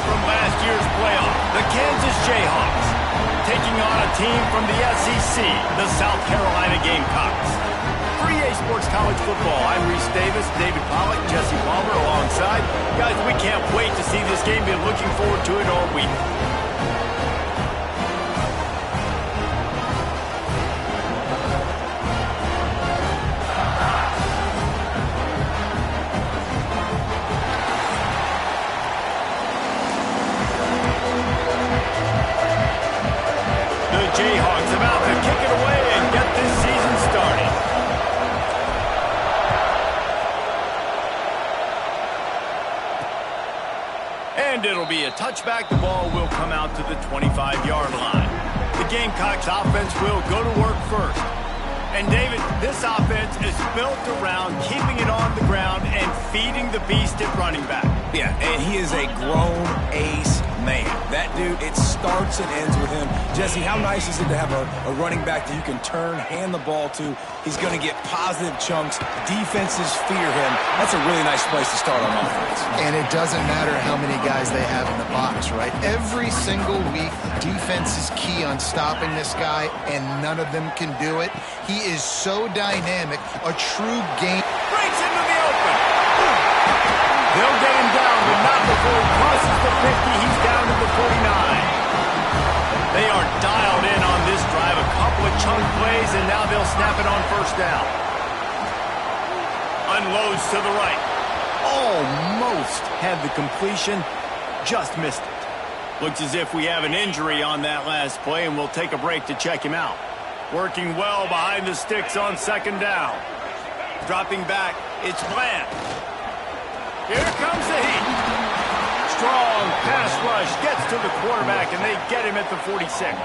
from last year's playoff, the Kansas Jayhawks, taking on a team from the SEC, the South Carolina Gamecocks. For EA Sports College Football, I'm Reese Davis, David Pollack, Jesse Palmer alongside. Guys, we can't wait to see this game. Been looking forward to it all week. Jayhawks about to kick it away and get this season started. And it'll be a touchback. The ball will come out to the 25-yard line. The Gamecocks offense will go to work first. And David, this offense is built around keeping it on the ground and feeding the beast at running back. Yeah, and he is a grown ace man. That dude, it starts and ends with him. Jesse, how nice is it to have a running back that you can turn, hand the ball to? He's going to get positive chunks. Defenses fear him. That's a really nice place to start on offense. And it doesn't matter how many guys they have in the box, right? Every single week, defense is key on stopping this guy, and none of them can do it. He is so dynamic, a true game. Breaks into the open. They'll get him down, but not before he crosses the 50. He's down to the 49. They are dialed in on this drive. A couple of chunk plays, and now they'll snap it on first down. Unloads to the right. Almost had the completion. Just missed it. Looks as if we have an injury on that last play, and we'll take a break to check him out. Working well behind the sticks on second down. Dropping back, it's Bland. Here comes the heat. Strong pass rush gets to the quarterback, and they get him at the 46.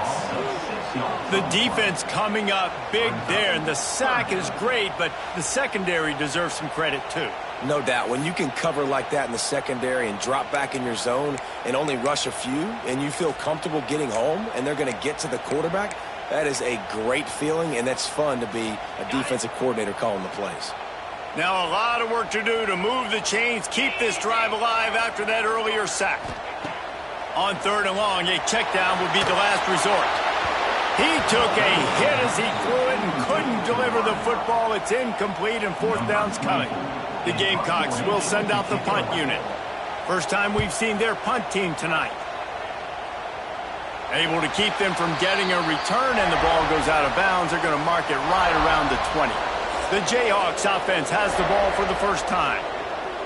The defense coming up big there, and the sack is great, but the secondary deserves some credit too. No doubt. When you can cover like that in the secondary and drop back in your zone and only rush a few, and you feel comfortable getting home, and they're going to get to the quarterback, that is a great feeling, and that's fun to be a defensive coordinator calling the plays. Now a lot of work to do to move the chains, keep this drive alive after that earlier sack. On third and long, a check down would be the last resort. He took a hit as he threw it and couldn't deliver the football. It's incomplete, and fourth down's coming. The Gamecocks will send out the punt unit. First time we've seen their punt team tonight. Able to keep them from getting a return, and the ball goes out of bounds. They're going to mark it right around the 20. The Jayhawks offense has the ball for the first time.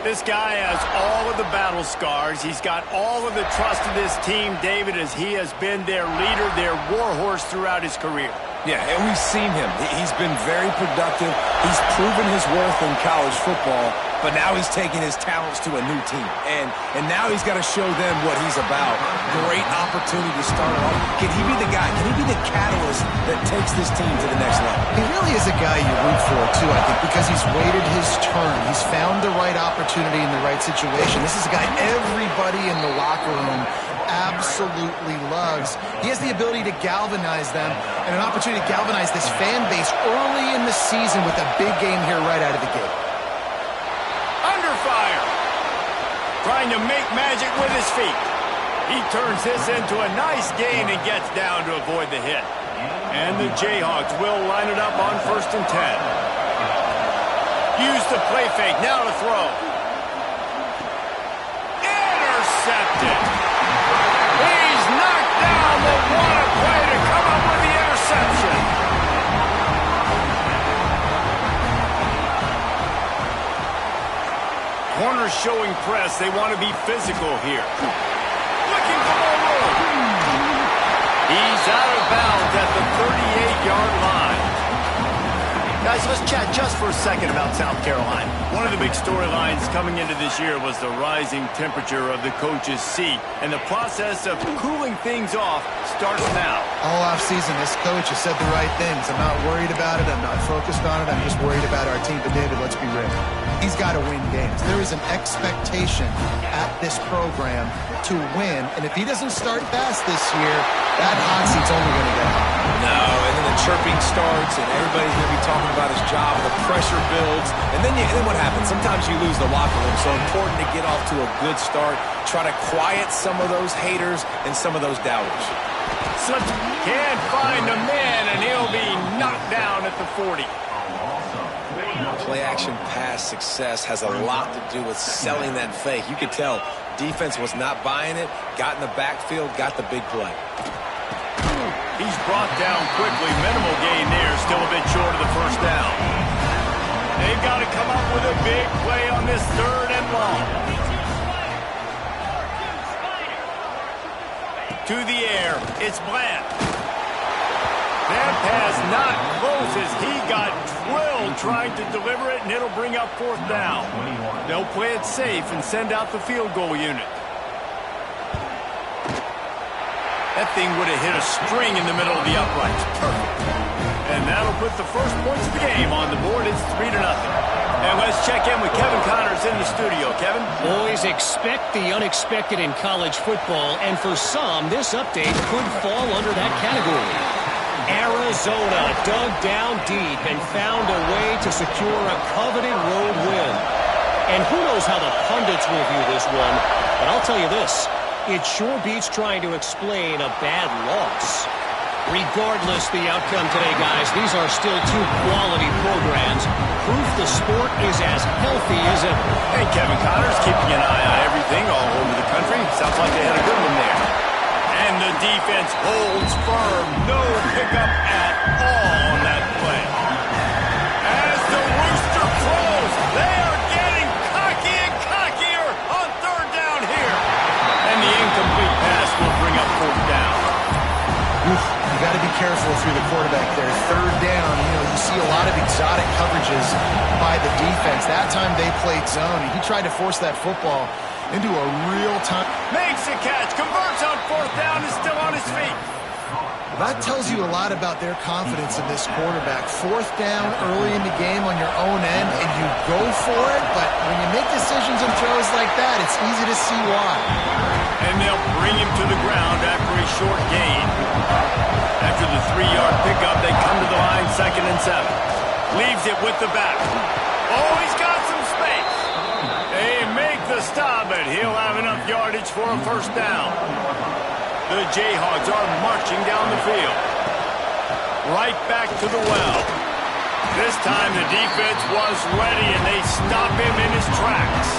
This guy has all of the battle scars. He's got all of the trust of this team, David, as he has been their leader, their warhorse throughout his career. Yeah, and we've seen him. He's been very productive. He's proven his worth in college football, but now he's taking his talents to a new team. And now he's got to show them what he's about. Great opportunity to start off. Can he be the guy? Can he be the catalyst that takes this team to the next level? He really is a guy you root for, too, I think, because he's waited his turn. He's found the right opportunity in the right situation. This is a guy everybody in the locker room absolutely loves. He has the ability to galvanize them and an opportunity to galvanize this fan base early in the season with a big game here right out of the gate. Under fire. Trying to make magic with his feet. He turns this into a nice gain and gets down to avoid the hit. And the Jayhawks will line it up on 1st and 10. Use the play fake, now to throw. Intercepted. He's knocked down, but what a play to come up with the interception. Corners showing press. They want to be physical here. Looking for more room. He's out of bounds at the 38-yard line. Guys, let's chat just for a second about South Carolina. One of the big storylines coming into this year was the rising temperature of the coach's seat, and the process of cooling things off starts now. All offseason, this coach has said the right things. I'm not worried about it. I'm not focused on it. I'm just worried about our team. But, David, let's be real. He's got to win games. There is an expectation at this program to win, and if he doesn't start fast this year, that hot seat's only going to get hot. No, and then the chirping starts, and everybody's going to be talking about his job, and the pressure builds. And then what happens? Sometimes you lose the locker room, so important to get off to a good start. Try to quiet some of those haters and some of those doubters. Can't find a man, and he'll be knocked down at the 40. Play-action pass success has a lot to do with selling that fake. You could tell defense was not buying it, got in the backfield, got the big play. He's brought down quickly. Minimal gain there, still a bit short of the first down. They've got to come up with a big play on this 3rd and long. To the air, it's Bland. That pass not close as he got drilled trying to deliver it, and it'll bring up 4th down. They'll play it safe and send out the field goal unit. That thing would have hit a string in the middle of the uprights. Perfect. And that'll put the first points of the game on the board. It's 3-0. And let's check in with Kevin Connors in the studio. Kevin? Boys, expect the unexpected in college football, and for some, this update could fall under that category. Arizona dug down deep and found a way to secure a coveted road win. And who knows how the pundits will view this one, but I'll tell you this, it sure beats trying to explain a bad loss. Regardless the outcome today, guys, these are still 2 quality programs. Proof the sport is as healthy as ever. Hey, Kevin Connors, keeping an eye on everything all over the country. Sounds like they had a good one there. And the defense holds firm. No pickup at all on that play. As the rooster crows, they are getting cocky and cockier on 3rd down here. And the incomplete pass will bring up 4th down. You got to be careful if you're the quarterback there. 3rd down, you see a lot of exotic coverages by the defense. That time they played zone, and he tried to force that football into a real-time. Makes a catch, converts on 4th down, is still on his feet. That tells you a lot about their confidence in this quarterback. 4th down early in the game on your own end, and you go for it, but when you make decisions and throws like that, it's easy to see why. And they'll bring him to the ground after a short gain. After the 3-yard pickup, they come to the line 2nd and 7. Leaves it with the back. Oh, he's got some space. They make the stop, but he'll have enough yardage for a 1st down. The Jayhawks are marching down the field. Right back to the well. This time the defense was ready, and they stop him in his tracks.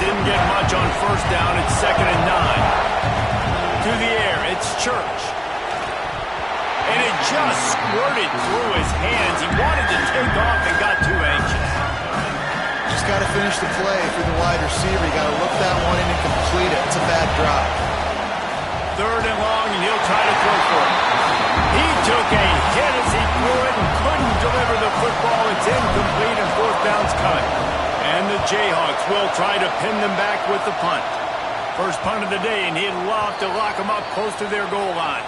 Didn't get much on 1st down. It's 2nd and 9. To the air, it's Church. And it just squirted through his hands. He wanted to take off and got too anxious. Just got to finish the play. If you're the wide receiver, you got to look that one in and complete it. It's a bad drop. 3rd and long, and he'll try to throw for it. He took a hit as he threw it and couldn't deliver the football. It's incomplete, and 4th down's coming. And the Jayhawks will try to pin them back with the punt. First punt of the day, and he'd love to lock them up close to their goal line.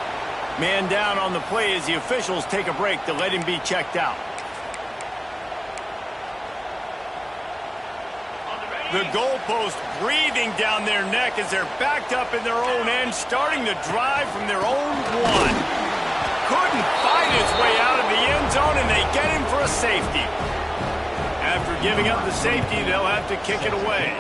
Man down on the play as the officials take a break to let him be checked out. The goalpost breathing down their neck as they're backed up in their own end, starting the drive from their own 1. Couldn't find his way out of the end zone, and they get him for a safety. After giving up the safety, they'll have to kick it away.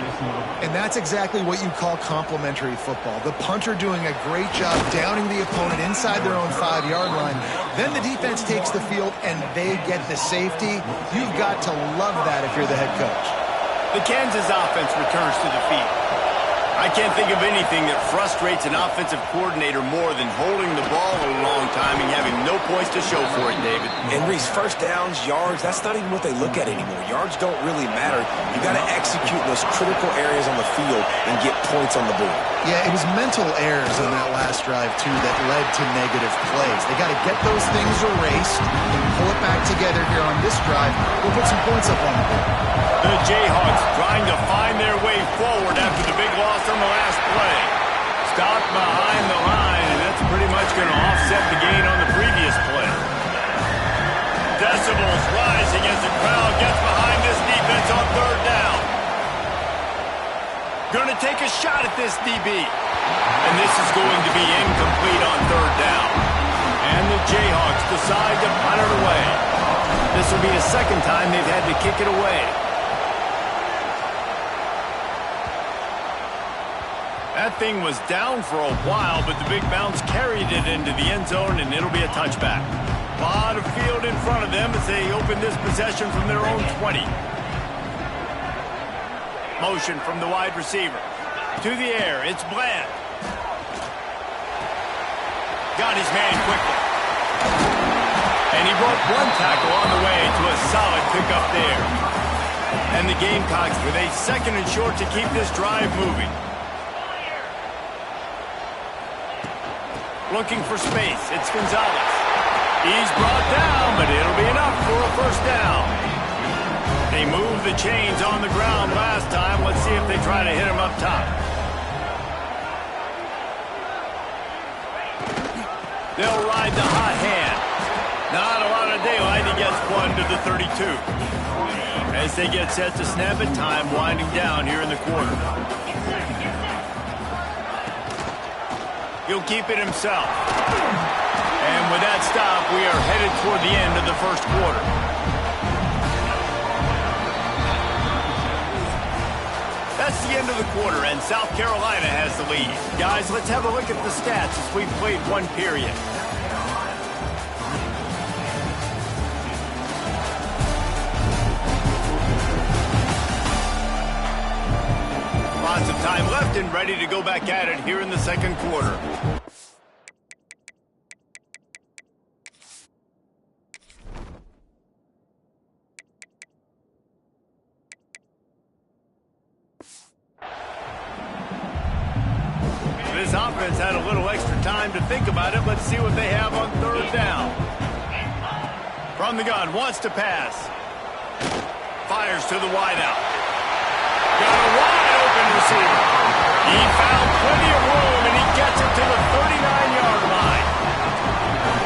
And that's exactly what you call complementary football. The punter doing a great job downing the opponent inside their own 5-yard line. Then the defense takes the field, and they get the safety. You've got to love that if you're the head coach. The Kansas offense returns to the field. I can't think of anything that frustrates an offensive coordinator more than holding the ball a long time and having no points to show for it, David. And Reese, 1st downs, yards, that's not even what they look at anymore. Yards don't really matter. You got to execute in those critical areas on the field and get points on the board. Yeah, it was mental errors on that last drive, too, that led to negative plays. They got to get those things erased and pull it back together here on this drive. We'll put some points up on the board. The Jayhawks trying to find their way forward after the big loss on the last play. Stopped behind the line, and that's pretty much going to offset the gain on the previous play. Decibels rising as the crowd gets behind this defense on 3rd down. Going to take a shot at this DB. And this is going to be incomplete on 3rd down. And the Jayhawks decide to punt it away. This will be the second time they've had to kick it away. That thing was down for a while, but the big bounce carried it into the end zone, and it'll be a touchback. A lot of field in front of them as they open this possession from their own 20. Motion from the wide receiver. To the air, it's Bland. Got his man quickly. And he broke one tackle on the way to a solid pickup there. And the Gamecocks with a second and short to keep this drive moving. Looking for space, it's Gonzalez. He's brought down, but it'll be enough for a first down. They moved the chains on the ground last time. Let's see if they try to hit him up top. They'll ride the hot hand. Not a lot of daylight. He gets one to the 32. As they get set to snap it, time winding down here in the quarter. He'll keep it himself. And with that stop, we are headed toward the end of the first quarter. That's the end of the quarter, and South Carolina has the lead. Guys, let's have a look at the stats as we've played one period. Lots of time left and ready to go back at it here in the second quarter. This offense had a little extra time to think about it. Let's see what they have on third down. From the gun, wants to pass. Fires to the wideout. Got a wide open receiver. He found plenty of room, and he gets it to the 39-yard line.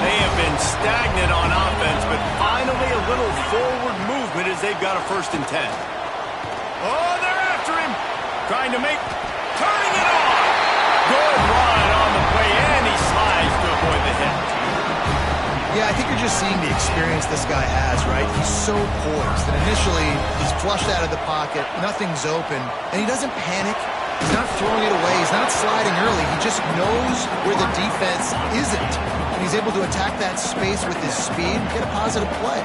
They have been stagnant on offense, but finally a little forward movement as they've got a 1st and 10. Oh, they're after him. Trying to make, turning it on. Good run on the play, and he slides to avoid the hit. Yeah, I think you're just seeing the experience this guy has, right? He's so poised that initially he's flushed out of the pocket, nothing's open, and he doesn't panic. He's not throwing it away. He's not sliding early. He just knows where the defense isn't, and he's able to attack that space with his speed and get a positive play.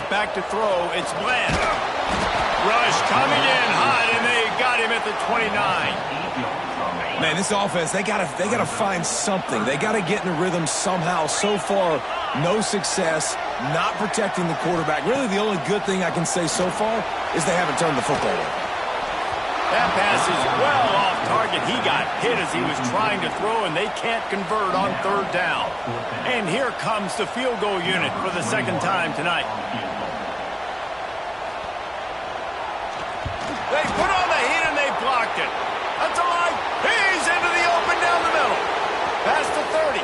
Back to throw, it's Bland. Rush coming in hot, and they got him at the 29. Man, this offense, they gotta find something. They gotta get in a rhythm somehow. So far, no success, not protecting the quarterback. Really, the only good thing I can say so far is they haven't turned the football over. That pass is well off target. He got hit as he was trying to throw, and they can't convert on third down. And here comes the field goal unit for the second time tonight. They put on the heat, and they blocked it. That's all right. He's into the open down the middle. Past the 30.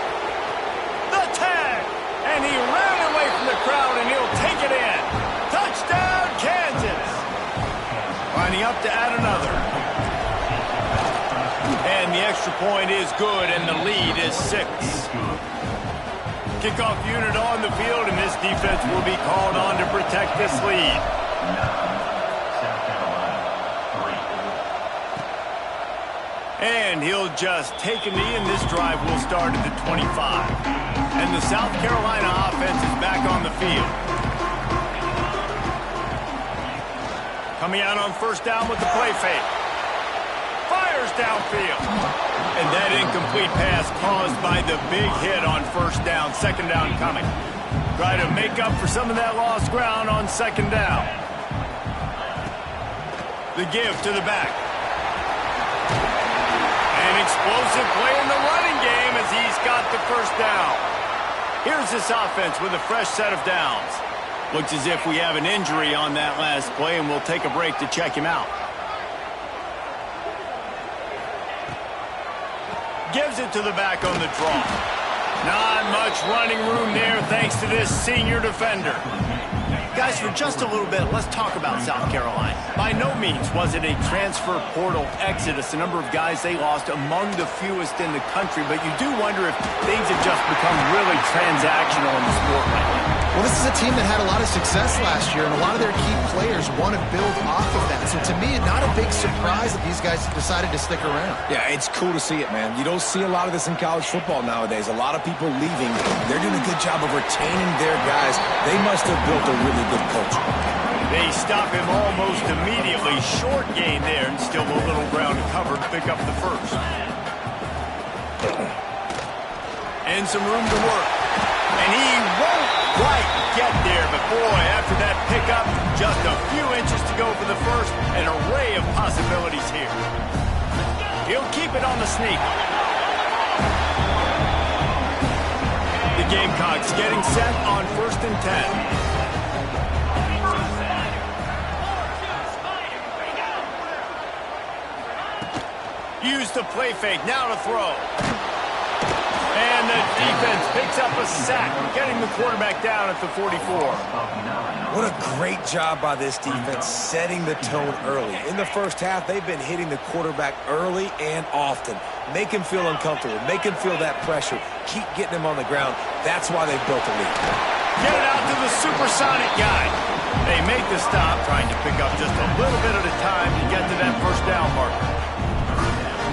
The tag. And he ran away from the crowd, and he'll take it in. Touchdown, Kansas. Lining up to add another. And the extra point is good, and the lead is 6. Kickoff unit on the field, and this defense will be called on to protect this lead. And he'll just take a knee, and this drive will start at the 25. And the South Carolina offense is back on the field. Coming out on first down with the play fake. Fires downfield. And that incomplete pass caused by the big hit on first down. Second down coming. Try to make up for some of that lost ground on second down. The give to the back. An explosive play in the running game as he's got the first down. Here's this offense with a fresh set of downs. Looks as if we have an injury on that last play, and we'll take a break to check him out. Gives it to the back on the draw. Not much running room there thanks to this senior defender. Guys, for just a little bit, let's talk about South Carolina. By no means was it a transfer portal exodus. The number of guys they lost among the fewest in the country, but you do wonder if things have just become really transactional in the sport right now. Well, this is a team that had a lot of success last year, and a lot of their key players want to build off of that. So to me, not a big surprise that these guys decided to stick around. Yeah, it's cool to see it, man. You don't see a lot of this in college football nowadays. A lot of people leaving. They're doing a good job of retaining their guys. They must have built a really good culture. They stop him almost immediately. Short gain there, and still a little ground to cover to pick up the first. And some room to work. And he won't quite get there, but boy, after that pickup, just a few inches to go for the first. An array of possibilities here. He'll keep it on the sneak. The Gamecocks getting set on 1st and 10. Use the play fake, now to throw. And the defense picks up a sack, getting the quarterback down at the 44. What a great job by this defense setting the tone early. In the first half, they've been hitting the quarterback early and often. Make him feel uncomfortable. Make him feel that pressure. Keep getting him on the ground. That's why they've built a lead. Get it out to the supersonic guy. They make the stop, trying to pick up just a little bit at a time to get to that first down marker.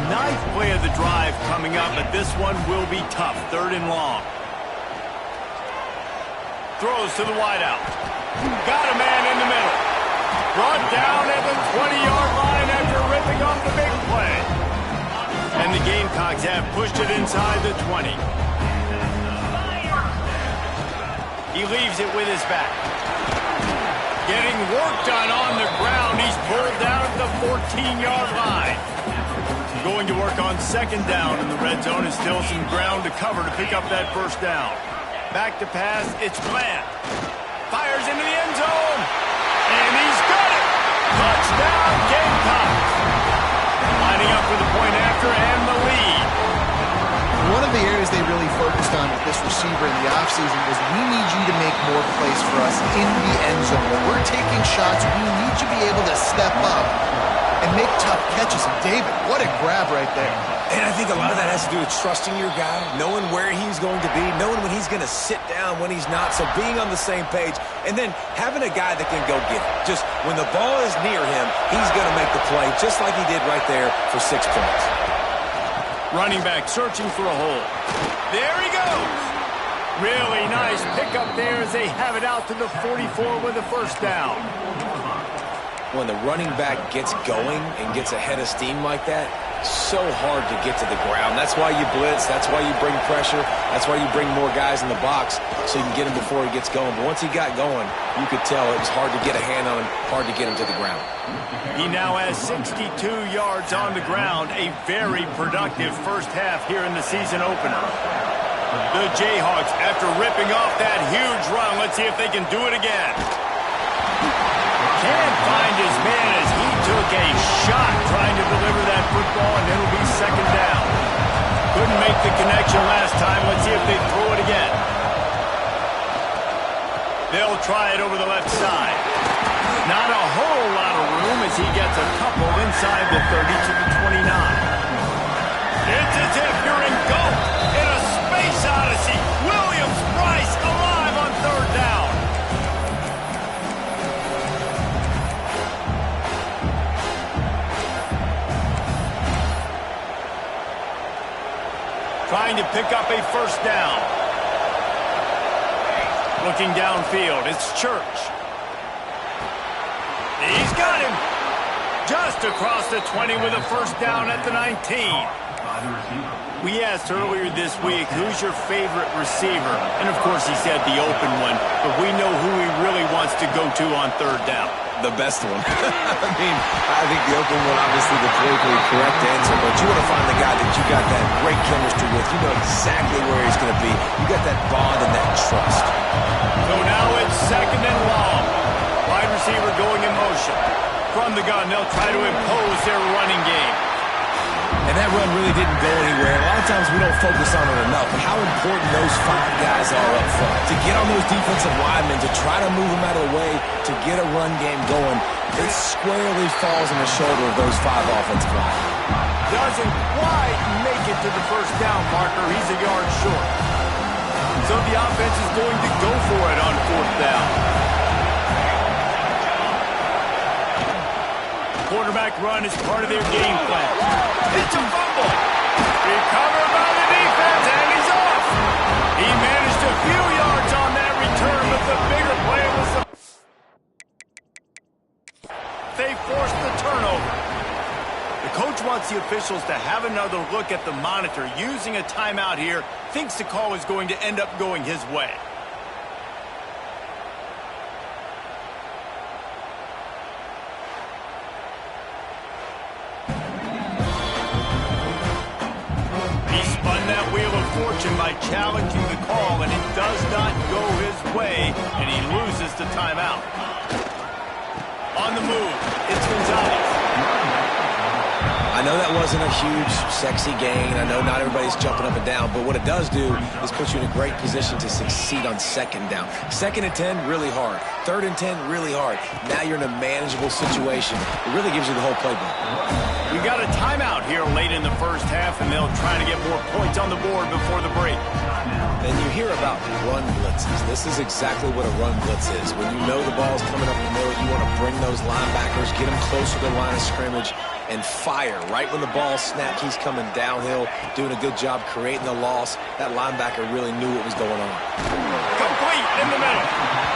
Ninth play of the drive coming up, but this one will be tough. 3rd and long. Throws to the wideout. Got a man in the middle. Brought down at the 20-yard line after ripping off the big play. And the Gamecocks have pushed it inside the 20. He leaves it with his back. Getting work done on the ground. He's pulled down at the 14-yard line. Going to work on 2nd down in the red zone, and still some ground to cover to pick up that first down. Back to pass, it's Bland. Fires into the end zone, and he's got it! Touchdown, Gamecocks! Lining up for the point after and the lead. One of the areas they really focused on with this receiver in the offseason was, we need you to make more plays for us in the end zone. When we're taking shots, we need you to be able to step up and make tough catches. And David, what a grab right there. And I think a lot of that has to do with trusting your guy, knowing where he's going to be, knowing when he's going to sit down, when he's not. So being on the same page, and then having a guy that can go get it. Just when the ball is near him, he's going to make the play, just like he did right there for 6 points. Running back searching for a hole. There he goes. Really nice pickup there as they have it out to the 44 with the first down. When the running back gets going and gets ahead of steam like that, so hard to get to the ground. That's why you blitz. That's why you bring pressure. That's why you bring more guys in the box so you can get him before he gets going. But once he got going, you could tell it was hard to get a hand on him, hard to get him to the ground. He now has 62 yards on the ground. A very productive first half here in the season opener. The Jayhawks, after ripping off that huge run, let's see if they can do it again. Can't find his man as he took a shot trying to deliver that football, and it'll be 2nd down. Couldn't make the connection last time. Let's see if they throw it again. They'll try it over the left side. Not a whole lot of room as he gets a couple inside the 30 to the 29. It's as if you're engulfed in a space odyssey. Williams-Brice alive on 3rd down. Trying to pick up a first down. Looking downfield, it's Church. He's got him. Just across the 20 with a first down at the 19. We asked earlier this week, who's your favorite receiver? And of course he said the open one, but we know who he really wants to go to on 3rd down. The best one. I think the open one, obviously the politically correct answer, but you want to find the guy that you got that great chemistry with. You know exactly where he's going to be. You got that bond and that trust. So now it's 2nd and long. Wide receiver going in motion. From the gun, they'll try to impose their running game. And that run really didn't go anywhere. A lot of times we don't focus on it enough, but how important those 5 guys are up front. To get on those defensive linemen, to try to move them out of the way, to get a run game going, it squarely falls on the shoulder of those 5 offensive linemen. Doesn't quite make it to the first down marker. He's a yard short. So the offense is going to go for it on 4th down. Quarterback run is part of their game plan. It's a fumble. Recovered by the defense, and he's off. He managed a few yards on that return, but the bigger play was they forced the turnover. The coach wants the officials to have another look at the monitor. Using a timeout here, thinks the call is going to end up going his way. Fortune by challenging the call, and it does not go his way, and he loses the timeout. On the move, it's Gonzalez. I know that wasn't a huge, sexy gain. I know not everybody's jumping up and down, but what it does do is put you in a great position to succeed on 2nd down. 2nd and 10, really hard. 3rd and 10, really hard. Now you're in a manageable situation. It really gives you the whole playbook. We got a timeout here late in the first half, and they'll try to get more points on the board before the break. And you hear about run blitzes. This is exactly what a run blitz is. When you know the ball's coming up the middle, you want to bring those linebackers, get them closer to the line of scrimmage, and fire. Right when the ball snapped, he's coming downhill, doing a good job creating the loss. That linebacker really knew what was going on. Complete in the middle.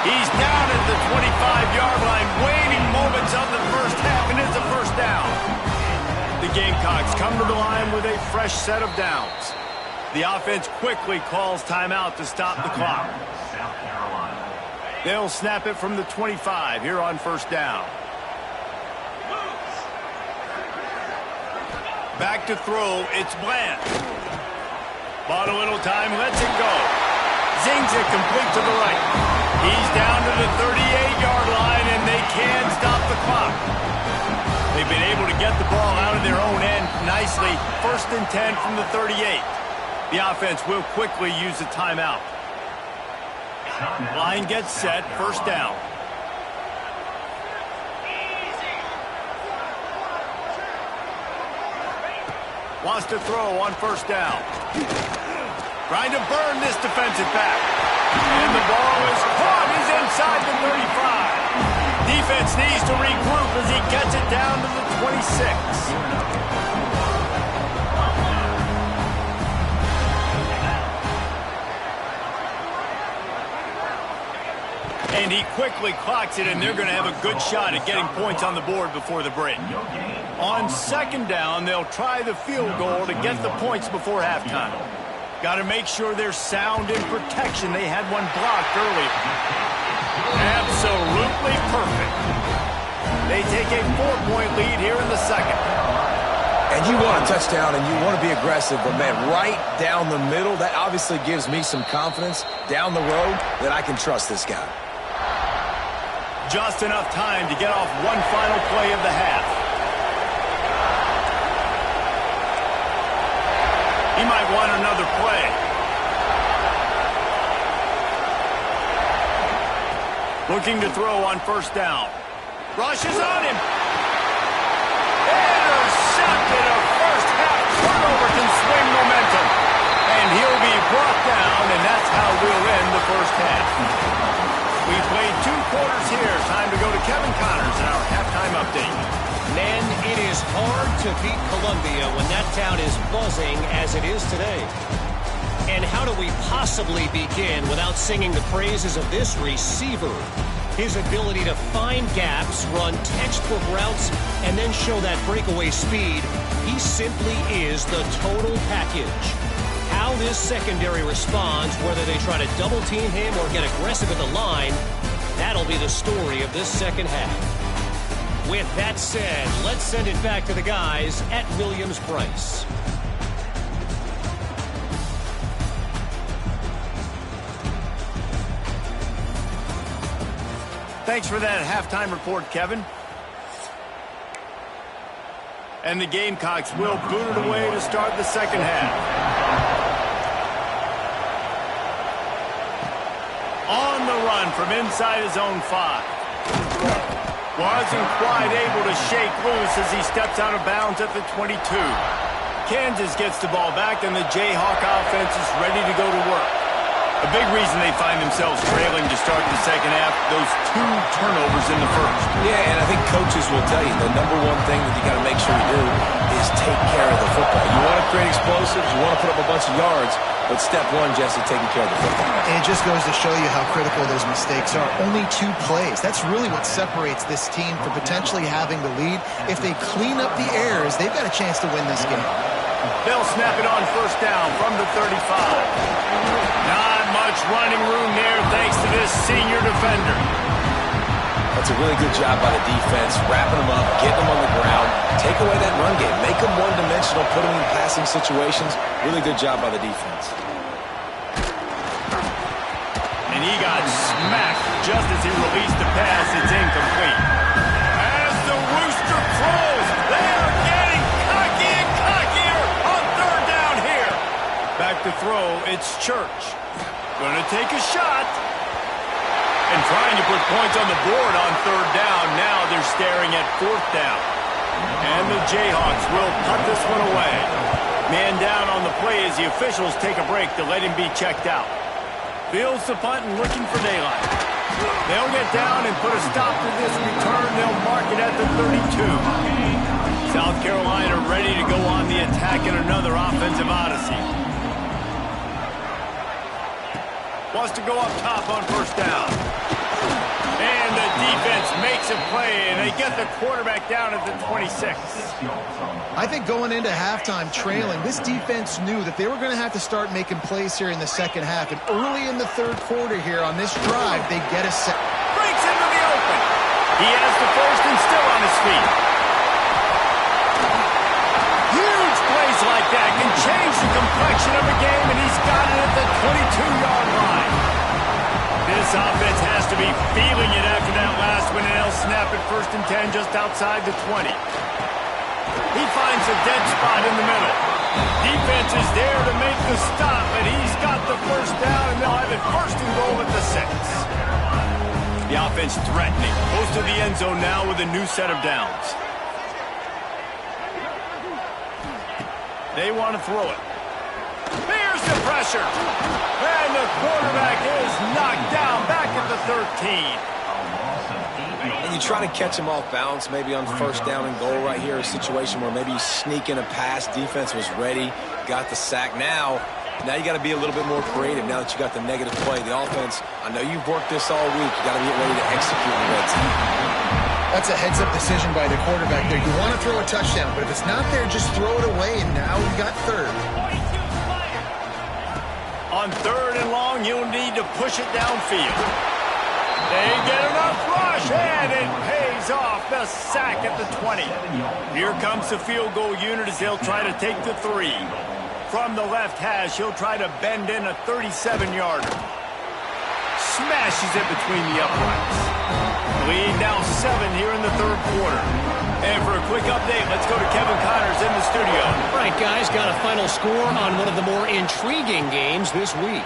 He's down at the 25-yard line, waiting moments of the first half, and it's a first down. The Gamecocks come to the line with a fresh set of downs. The offense quickly calls timeout to stop the clock. They'll snap it from the 25 here on first down. Back to throw, it's Bland. Bought a little time, lets it go. Zings it complete to the right. He's down to the 38-yard line, and they can stop the clock. They've been able to get the ball out of their own end nicely. 1st and 10 from the 38. The offense will quickly use a timeout. Line gets set, first down. Wants to throw on first down. Trying to burn this defensive back. And the ball is caught. He's inside the 35. Defense needs to regroup as he gets it down to the 26. And he quickly clocks it, and they're going to have a good shot at getting points on the board before the break. On 2nd down, they'll try the field goal to get the points before halftime. Got to make sure they're sound in protection. They had one blocked earlier. Absolutely perfect. They take a 4-point lead here in the 2nd. And you want a touchdown, and you want to be aggressive, but, man, right down the middle, that obviously gives me some confidence down the road that I can trust this guy. Just enough time to get off one final play of the half. He might want another play. Looking to throw on first down. Rushes on him. Intercepted. A first half turnover can swing momentum. And he'll be brought down, and that's how we'll end the first half. We played 2 quarters here. Time to go to Kevin Connors in our halftime update. Men, it is hard to beat Columbia when that town is buzzing as it is today. And how do we possibly begin without singing the praises of this receiver? His ability to find gaps, run textbook routes, and then show that breakaway speed. He simply is the total package. How this secondary responds, whether they try to double-team him or get aggressive at the line, that'll be the story of this second half. With that said, let's send it back to the guys at Williams-Brice. Thanks for that halftime report, Kevin. And the Gamecocks will boot it away to start the second half. On the run from inside his own 5. Wasn't quite able to shake loose as he steps out of bounds at the 22. Kansas gets the ball back, and the Jayhawk offense is ready to go to work. A big reason they find themselves trailing to start the second half, those 2 turnovers in the first. Yeah, and I think coaches will tell you the number one thing that you got to make sure you do is take care of the football. You want to create explosives, you want to put up a bunch of yards, but step one, Jesse, taking care of the football. And it just goes to show you how critical those mistakes are. Only 2 plays. That's really what separates this team from potentially having the lead. If they clean up the errors, they've got a chance to win this game. They'll snap it on first down from the 35. Not much running room there thanks to this senior defender. That's a really good job by the defense, wrapping them up, getting them on the ground, take away that run game, make them one-dimensional, put them in passing situations. Really good job by the defense. And he got smacked just as he released the pass. It's incomplete. As the rooster crows, they are getting cocky and cockier on third down here. Back to throw, it's Church. Gonna take a shot. And trying to put points on the board on third down. Now they're staring at fourth down. And the Jayhawks will punt this one away. Man down on the play as the officials take a break to let him be checked out. Fields the punt and looking for daylight. They'll get down and put a stop to this return. They'll mark it at the 32. South Carolina ready to go on the attack in another offensive odyssey. Wants to go up top on first down. And the defense makes a play, and they get the quarterback down at the 26. I think going into halftime trailing, this defense knew that they were going to have to start making plays here in the second half. And early in the third quarter here on this drive, they get a set. Breaks into the open. He has the first and still on his feet. Huge plays like that can change the complexion of a game, and he's got it at the 22-yard line. This offense has to be feeling it after that last one, and they'll snap it first and 10 just outside the 20. He finds a dead spot in the middle. Defense is there to make the stop, but he's got the first down, and they'll have it first and goal at the 6. The offense threatening. Close to the end zone now with a new set of downs. They want to throw it. Here's the pressure. And the quarterback is knocked down back at the 13. And you try to catch him off balance, maybe on first down and goal right here, a situation where maybe you sneak in a pass, defense was ready, got the sack. Now you got to be a little bit more creative now that you got the negative play. The offense, I know you've worked this all week. You got to get ready to execute in the red zone. That's a heads-up decision by the quarterback there. You want to throw a touchdown, but if it's not there, just throw it away, and now we got third. On third and long, you'll need to push it downfield. They get enough rush, and it pays off. The sack at the 20. Here comes the field goal unit as they'll try to take the 3. From the left hash, he'll try to bend in a 37-yarder. Smashes it between the uprights. Lead now 7 here in the third quarter. And for a quick update, let's go to Kevin Connors in the studio. All right, guys, got a final score on one of the more intriguing games this week.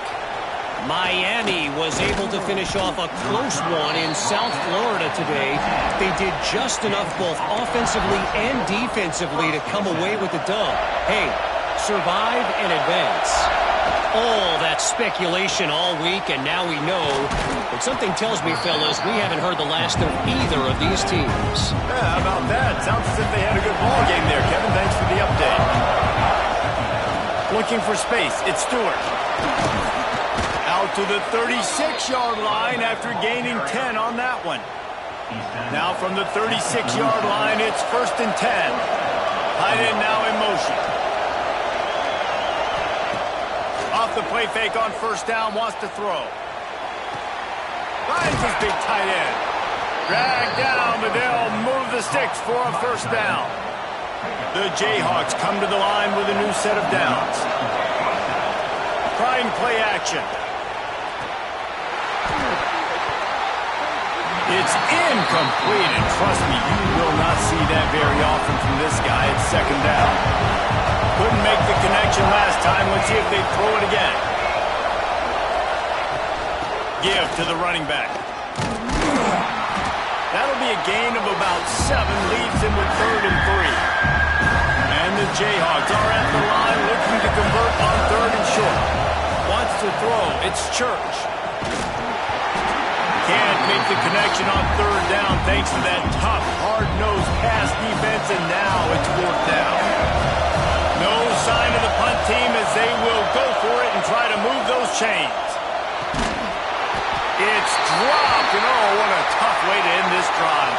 Miami was able to finish off a close one in South Florida today. They did just enough both offensively and defensively to come away with the dub. Hey, survive and advance. All that speculation all week, and now we know. But something tells me, fellas, we haven't heard the last of either of these teams. Yeah, how about that? Sounds as if they had a good ball game there, Kevin. Thanks for the update. Looking for space. It's Stewart. Out to the 36-yard line after gaining 10 on that one. Now from the 36-yard line, it's first and 10. Tight end now in motion. Off the play fake on first down, wants to throw. Finds his big tight end. Dragged down, but they'll move the sticks for a first down. The Jayhawks come to the line with a new set of downs. Trying play action. It's incomplete, and trust me, you will not see that very often from this guy. It's second down. Couldn't make the connection last time. Let's see if they throw it again. Give to the running back. That'll be a gain of about 7. Leaves him with 3rd and 3. And the Jayhawks are at the line looking to convert on 3rd and short. Wants to throw. It's Church. Can't make the connection on 3rd down thanks to that tough, hard-nosed pass defense, and now it's 4th down. No sign of the punt team as they will go for it and try to move those chains. It's dropped, and oh, what a tough way to end this drive.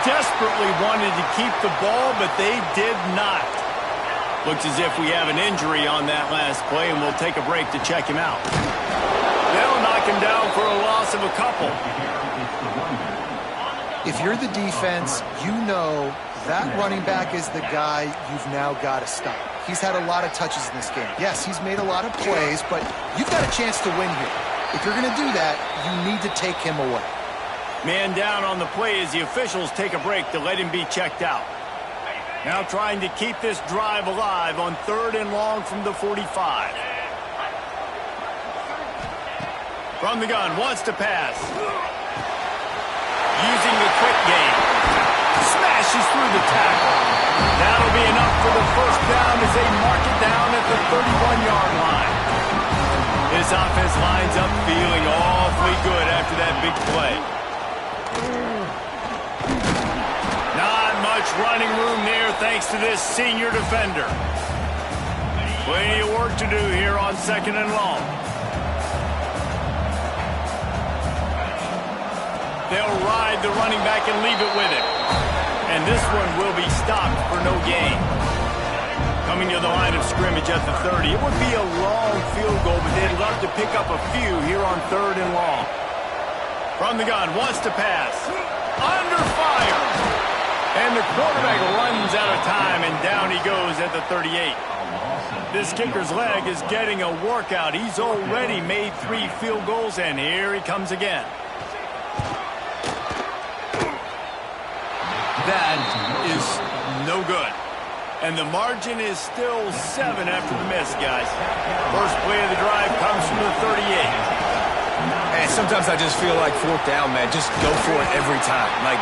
Desperately wanted to keep the ball, but they did not. Looks as if we have an injury on that last play, and we'll take a break to check him out. They'll knock him down for a loss of a couple. If you're the defense, you know that running back is the guy you've now got to stop. He's had a lot of touches in this game. Yes, he's made a lot of plays, but you've got a chance to win here. If you're going to do that, you need to take him away. Man down on the play as the officials take a break to let him be checked out. Now trying to keep this drive alive on 3rd and long from the 45. From the gun, wants to pass. Using the quick game. Smashes through the tackle. That'll be enough for the 1st down as they mark it down at the 31-yard line. This offense lines up feeling awfully good after that big play. Not much running room there thanks to this senior defender. Plenty of work to do here on 2nd and long. They'll ride the running back and leave it with him. And this one will be stopped for no gain. Coming to the line of scrimmage at the 30. It would be a long field goal, but they'd love to pick up a few here on 3rd and long. From the gun, wants to pass. Under fire. And the quarterback runs out of time, and down he goes at the 38. This kicker's leg is getting a workout. He's already made 3 field goals, and here he comes again. That is no good. And the margin is still 7 after the miss, guys. First play of the drive comes from the 38. And sometimes I just feel like 4th down, man. Just go for it every time. Like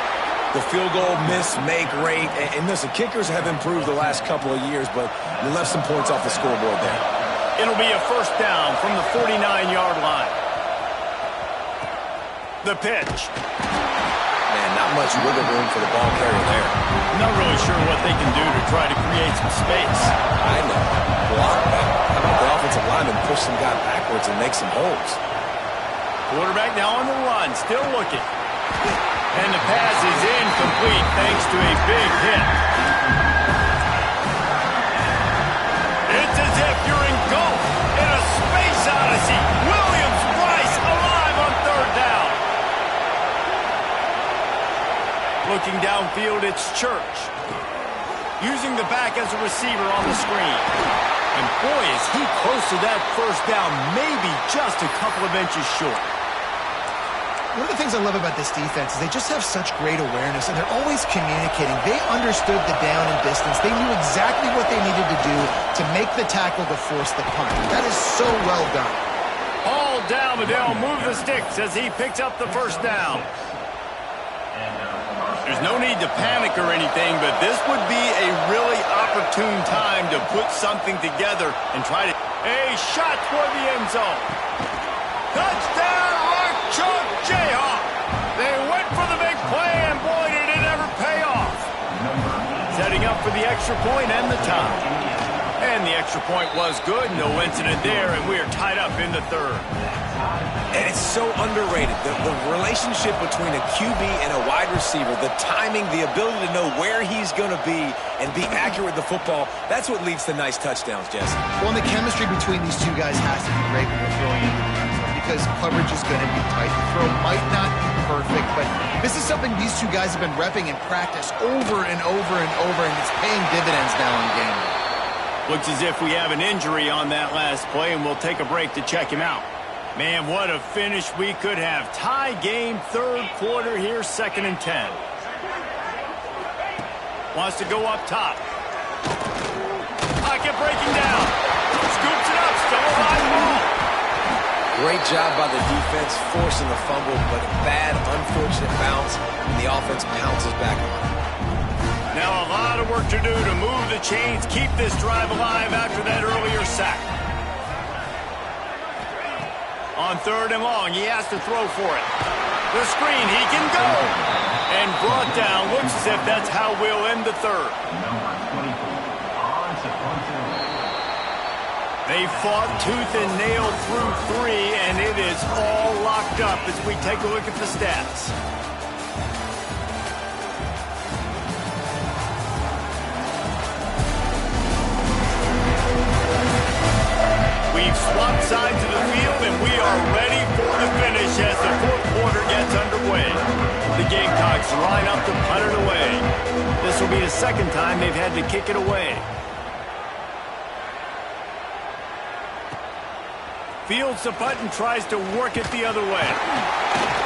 the field goal, miss, make, rate. And listen, kickers have improved the last couple of years, but you left some points off the scoreboard there. It'll be a 1st down from the 49-yard line. The pitch. Man, not much wiggle room for the ball carrier there. Not really sure what they can do to try to create some space. I know. Block that. How about the offensive lineman push some guy backwards and make some holes? Quarterback now on the run, still looking. And the pass is incomplete thanks to a big hit. It's as if you're engulfed in a space odyssey. Williams-Brice alive on 3rd down. Looking downfield, it's Church. Using the back as a receiver on the screen. And boy, is he close to that 1st down, maybe just a couple of inches short. One of the things I love about this defense is they just have such great awareness, and they're always communicating. They understood the down and distance. They knew exactly what they needed to do to make the tackle to force the punt. That is so well done. All down, but they'll move the sticks as he picks up the 1st down. There's no need to panic or anything, but this would be a really opportune time to put something together and try to... A shot toward the end zone. Touchdown, Rock Chalk Jayhawk. They went for the big play, and boy, did it ever pay off. Setting up for the extra point and the tie. And the extra point was good. No incident there, and we are tied up in the 3rd. And it's so underrated. The relationship between a QB and a wide receiver, the timing, the ability to know where he's going to be and be accurate with the football, that's what leads to nice touchdowns, Jesse. Well, and the chemistry between these two guys has to be great when we're throwing in the end zone because coverage is going to be tight. The throw might not be perfect, but this is something these two guys have been repping in practice over and over and over, and it's paying dividends now in game. Looks as if we have an injury on that last play, and we'll take a break to check him out. Man, what a finish we could have. Tie game, 3rd quarter here, 2nd and 10. Wants to go up top. Pocket breaking down. Scoops it up. Still a live ball. Great job by the defense forcing the fumble, but a bad, unfortunate bounce, and the offense pounces back on it. Now a lot of work to do to move the chains, keep this drive alive after that earlier sack. On 3rd and long, he has to throw for it. The screen, he can go. And brought down, looks as if that's how we'll end the 3rd. They fought tooth and nail through 3, and it is all locked up as we take a look at the stats. We've swapped sides of the field, and we are ready for the finish as the 4th quarter gets underway. The Gamecocks line up to punt it away. This will be the 2nd time they've had to kick it away. Fields the punt and tries to work it the other way.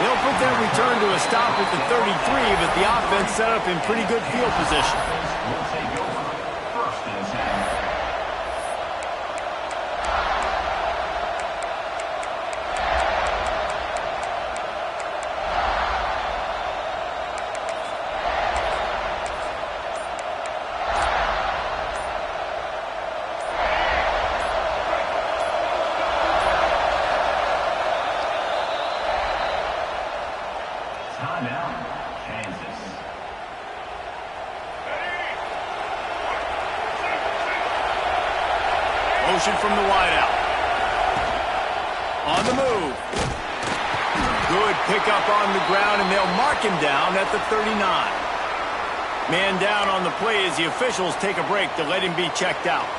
They'll put that return to a stop at the 33, but the offense set up in pretty good field position. Motion from the wideout. On the move. Good pickup on the ground, and they'll mark him down at the 39. Man down on the play as the officials take a break to let him be checked out.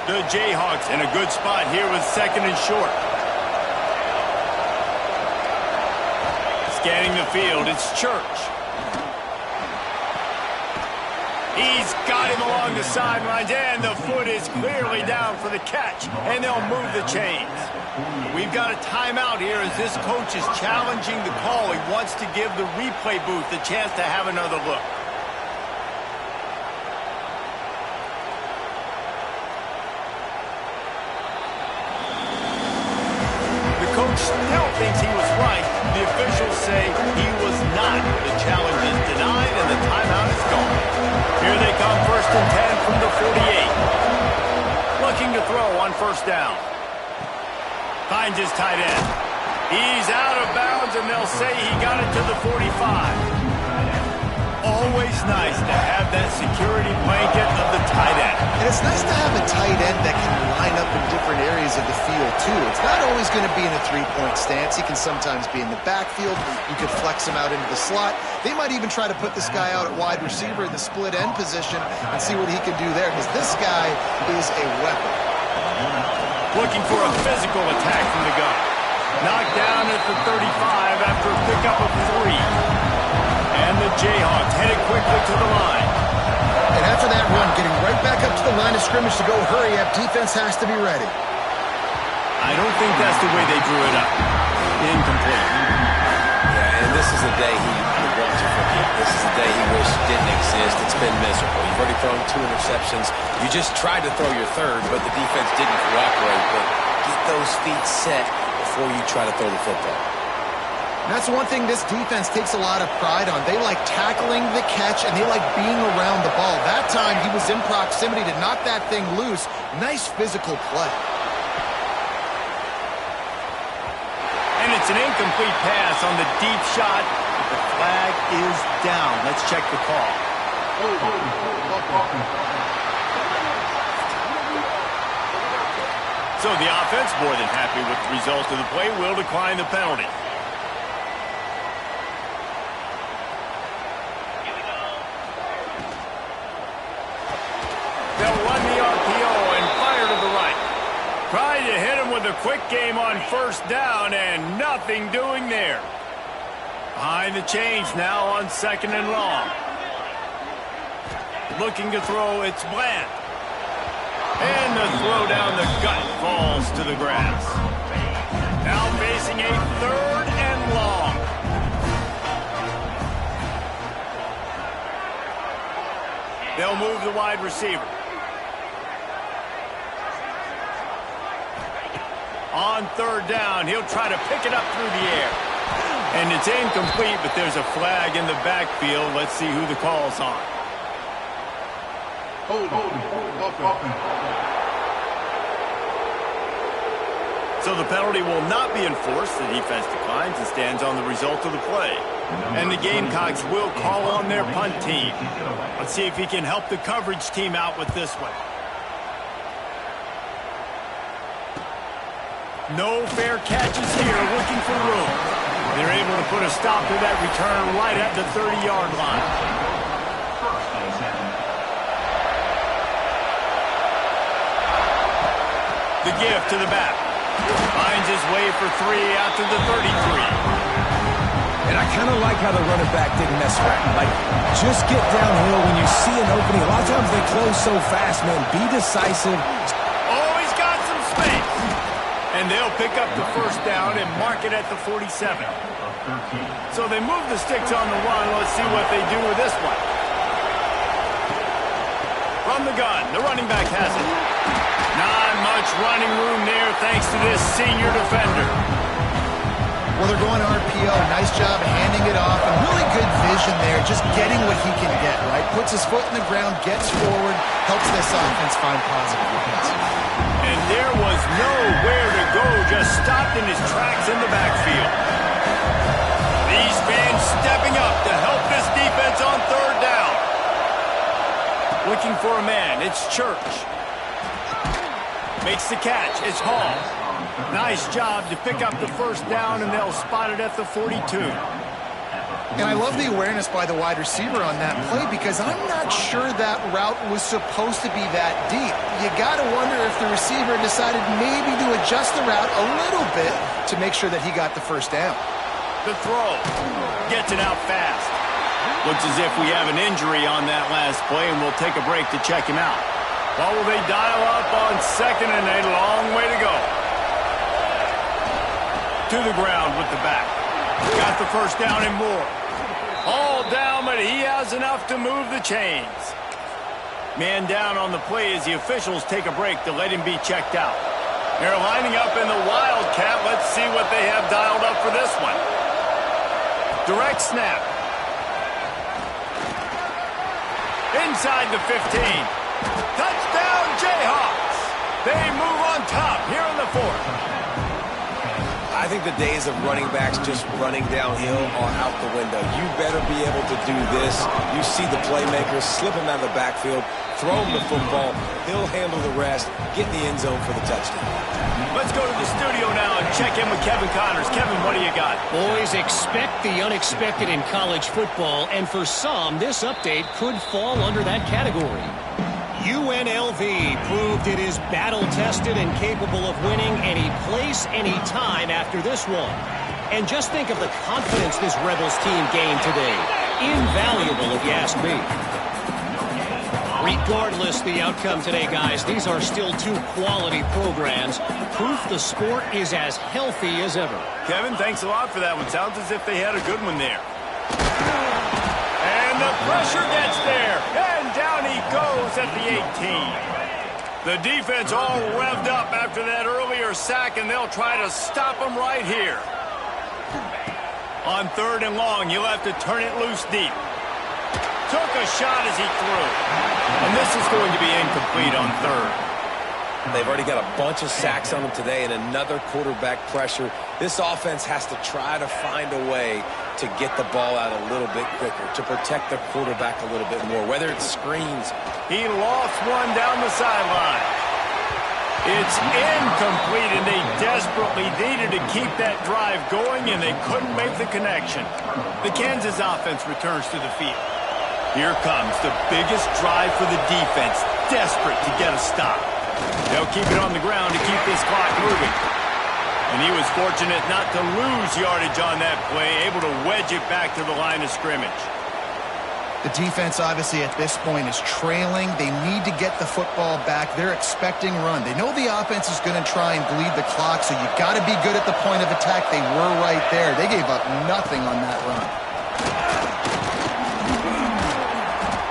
The Jayhawks in a good spot here with 2nd and short. Scanning the field, it's Church. He's got him along the sidelines, and the foot is clearly down for the catch, and they'll move the chains. We've got a timeout here as this coach is challenging the call. He wants to give the replay booth a chance to have another look. The coach still thinks he was right. The officials say he was not. The challenge is denied, and the timeout is gone. Here they come, 1st and 10 from the 48. Looking to throw on 1st down. Finds his tight end. He's out of bounds, and they'll say he got it to the 45. Always nice to have that security blanket of the tight end. And it's nice to have a tight end that can line up in different areas of the field, too. It's not always going to be in a 3-point stance. He can sometimes be in the backfield. You could flex him out into the slot. They might even try to put this guy out at wide receiver in the split end position and see what he can do there, because this guy is a weapon. Looking for a physical attack from the gun. Knocked down at the 35 after a pickup of 3. And the Jayhawks headed quickly to the line. And after that run, getting right back up to the line of scrimmage to go hurry up, defense has to be ready. I don't think that's the way they drew it up. Incomplete. Yeah, and this is a day he would want to forget. This is a day he wished didn't exist. It's been miserable. You've already thrown 2 interceptions. You just tried to throw your 3rd, but the defense didn't cooperate. But get those feet set before you try to throw the football. And that's one thing this defense takes a lot of pride on. They like tackling the catch, and they like being around the ball. That time, he was in proximity to knock that thing loose. Nice physical play. And it's an incomplete pass on the deep shot. The flag is down. Let's check the call. So the offense, more than happy with the result of the play, will decline the penalty. They'll run the RPO and fire to the right. Trying to hit him with a quick game on 1st down, and nothing doing there. Behind the chains now on 2nd and long. Looking to throw, it's Bland. And the throw down the gut falls to the grass. Now facing a 3rd and long. They'll move the wide receiver. On third down, he'll try to pick it up through the air. And it's incomplete, but there's a flag in the backfield. Let's see who the call's on. So the penalty will not be enforced. The defense declines and stands on the result of the play. And the Gamecocks will call on their punt team. Let's see if he can help the coverage team out with this one. No fair catches here, looking for room. They're able to put a stop to that return right at the 30-yard line. The give to the back. Finds his way for 3 out to the 33. And I kind of like how the running back didn't mess around. Like, just get downhill when you see an opening. A lot of times they close so fast, man. Be decisive. Oh, he's got some space. And they'll pick up the first down and mark it at the 47. So they move the sticks on the run. Let's see what they do with this one. From the gun, the running back has it. Not much running room there thanks to this senior defender. Well, they're going RPO. Nice job handing it off. And really good vision there, just getting what he can get, right? Puts his foot in the ground, gets forward, helps this offense find positive points. And there was nowhere to go, just stopped in his tracks in the backfield. These fans stepping up to help this defense on third down. Looking for a man, it's Church. Makes the catch, it's Hall. Nice job to pick up the first down, and they'll spot it at the 42. And I love the awareness by the wide receiver on that play because I'm not sure that route was supposed to be that deep. You got to wonder if the receiver decided maybe to adjust the route a little bit to make sure that he got the first down. The throw gets it out fast. Looks as if we have an injury on that last play, and we'll take a break to check him out. Well, will they dial up on second, and a long way to go. To the ground with the back. Got the first down and more. All down, but he has enough to move the chains. Man down on the play as the officials take a break to let him be checked out. They're lining up in the Wildcat. Let's see what they have dialed up for this one. Direct snap. Inside the 15. Touchdown, Jayhawks. They move on top here in the fourth. I think the days of running backs just running downhill are out the window. You better be able to do this. You see the playmakers, slip him out of the backfield, throw him the football. He'll handle the rest, get in the end zone for the touchdown. Let's go to the studio now and check in with Kevin Connors. Kevin, what do you got? Boys, expect the unexpected in college football, and for some, this update could fall under that category. UNLV proved it is battle-tested and capable of winning any place, any time after this one. And just think of the confidence this Rebels team gained today. Invaluable, if you ask me. Regardless the outcome today, guys, these are still two quality programs. Proof the sport is as healthy as ever. Kevin, thanks a lot for that one. Sounds as if they had a good one there. And the pressure gets there. And down he goes at the 18. The defense all revved up after that earlier sack, and they'll try to stop him right here. On third and long, you'll have to turn it loose deep. Took a shot as he threw. And this is going to be incomplete on third. They've already got a bunch of sacks on them today and another quarterback pressure. This offense has to try to find a way to get the ball out a little bit quicker, to protect the quarterback a little bit more, whether it's screens. He lost one down the sideline. It's incomplete, and they desperately needed to keep that drive going, and they couldn't make the connection. The Kansas offense returns to the field. Here comes the biggest drive for the defense, desperate to get a stop. They'll keep it on the ground to keep this clock moving. And he was fortunate not to lose yardage on that play, able to wedge it back to the line of scrimmage. The defense, obviously, at this point is trailing. They need to get the football back. They're expecting run. They know the offense is going to try and bleed the clock, so you've got to be good at the point of attack. They were right there. They gave up nothing on that run.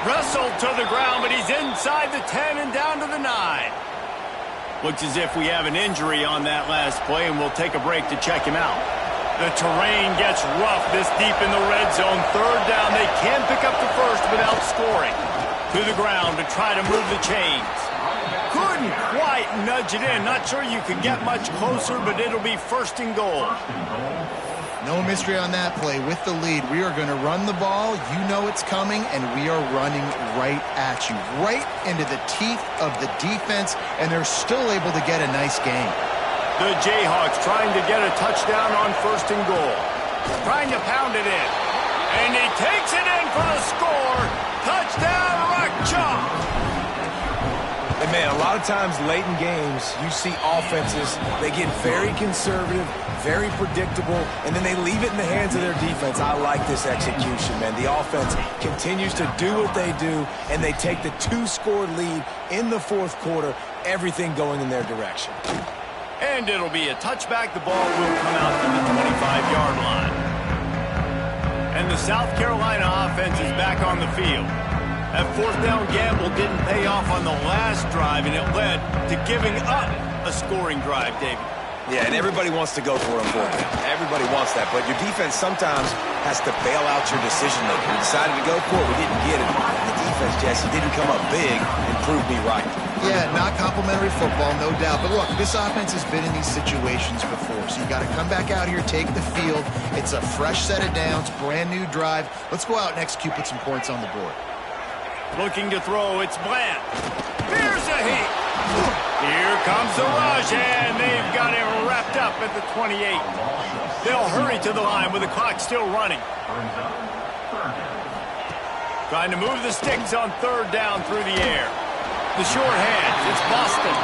Wrestled to the ground, but he's inside the 10 and down to the 9. Looks as if we have an injury on that last play, and we'll take a break to check him out. The terrain gets rough this deep in the red zone. Third down, they can pick up the first without scoring. To the ground to try to move the chains. Couldn't quite nudge it in. Not sure you could get much closer, but it'll be first and goal. No mystery on that play. With the lead, we are going to run the ball. You know it's coming, and we are running right at you, right into the teeth of the defense, and they're still able to get a nice gain. The Jayhawks trying to get a touchdown on first and goal. Trying to pound it in. And he takes it in for the score. Touchdown, Rock Chalk. And, man, a lot of times late in games, you see offenses, they get very conservative, very predictable, and then they leave it in the hands of their defense. I like this execution, man. The offense continues to do what they do, and they take the 2-score lead in the fourth quarter, everything going in their direction. And it'll be a touchback. The ball will come out to the 25-yard line. And the South Carolina offense is back on the field. That fourth down gamble didn't pay off on the last drive, and it led to giving up a scoring drive, David. Yeah, and everybody wants to go for it, boy. Everybody wants that, but your defense sometimes has to bail out your decision-making. We decided to go for it. We didn't get it. The defense, Jesse, didn't come up big and prove me right. Yeah, not complimentary football, no doubt. But look, this offense has been in these situations before, so you got to come back out here, take the field. It's a fresh set of downs, brand new drive. Let's go out and execute, put some points on the board. Looking to throw, it's Bland. Here's a heat. Here comes the rush, and they've got him wrapped up at the 28. They'll hurry to the line with the clock still running. Trying to move the sticks on third down through the air. The short hands, it's Boston.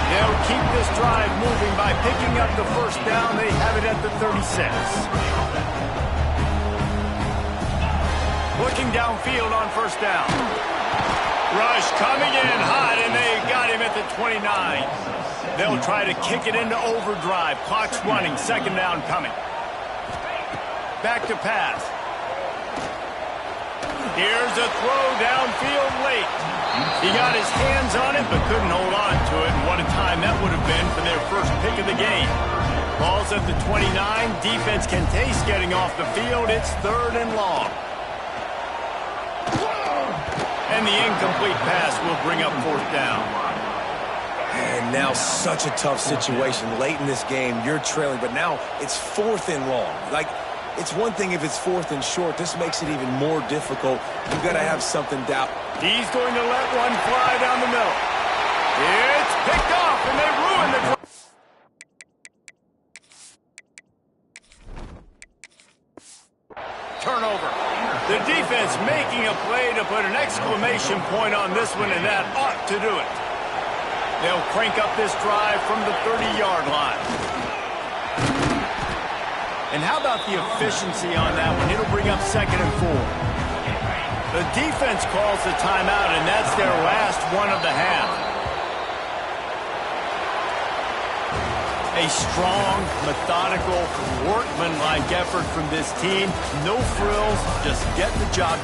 They'll keep this drive moving by picking up the first down. They have it at the 36. Looking downfield on first down. Rush coming in hot, and they got him at the 29. They'll try to kick it into overdrive. Clock's running, second down coming. Back to pass. Here's a throw downfield late. He got his hands on it, but couldn't hold on to it, and what a time that would have been for their first pick of the game. Ball's at the 29. Defense can taste getting off the field. It's third and long. And the incomplete pass will bring up fourth down. And now such a tough situation. Late in this game, you're trailing, but now it's fourth and long. Like, it's one thing if it's fourth and short. This makes it even more difficult. You've got to have something down. He's going to let one fly down the middle. It's picked off, and they ruin the drive. Turnover. The defense making a play to put an exclamation point on this one, and that ought to do it. They'll crank up this drive from the 30-yard line. And how about the efficiency on that one? It'll bring up second and 4. The defense calls the timeout, and that's their last one of the half. A strong, methodical, workmanlike effort from this team. No frills, just get the job done.